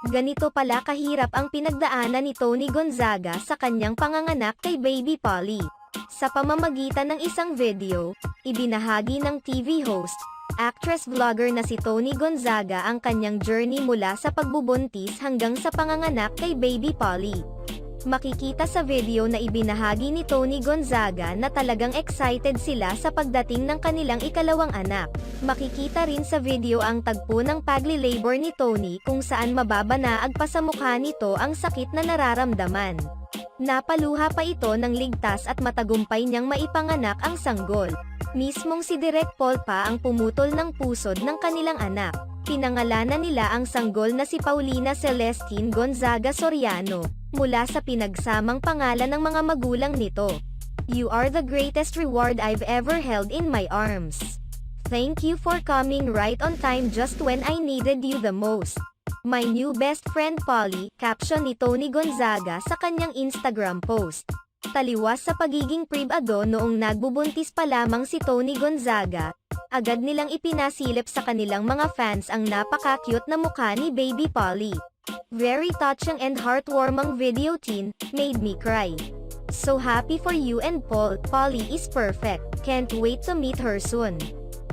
Ganito pala kahirap ang pinagdaanan ni Tony Gonzaga sa kanyang panganganak kay Baby Polly. Sa pamamagitan ng isang video, ibinahagi ng TV host, actress-vlogger na si Tony Gonzaga ang kanyang journey mula sa pagbubuntis hanggang sa panganganak kay Baby Polly. Makikita sa video na ibinahagi ni Tony Gonzaga na talagang excited sila sa pagdating ng kanilang ikalawang anak. Makikita rin sa video ang tagpo ng pagli-labor ni Tony kung saan mababanaag pa sa mukha nito ang sakit na nararamdaman. Napaluha pa ito ng ligtas at matagumpay niyang maipanganak ang sanggol. Mismong si Direk Paul pa ang pumutol ng pusod ng kanilang anak. Pinangalanan nila ang sanggol na si Paulina Celestine Gonzaga Soriano, mula sa pinagsamang pangalan ng mga magulang nito. You are the greatest reward I've ever held in my arms. Thank you for coming right on time just when I needed you the most. My new best friend Polly, caption ni Tony Gonzaga sa kanyang Instagram post. Taliwas sa pagiging pribado noong nagbubuntis pa lamang si Tony Gonzaga, agad nilang ipinasilip sa kanilang mga fans ang napaka-cute na mukha ni Baby Polly. Very touching and heartwarming video teen, made me cry. So happy for you and Paul, Polly is perfect, can't wait to meet her soon.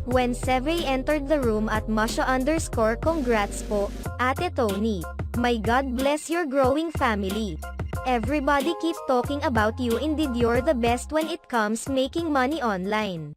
When Seve entered the room at Masha_congrats po, Ate Tony. My God bless your growing family. Everybody keep talking about you indeed you're the best when it comes making money online.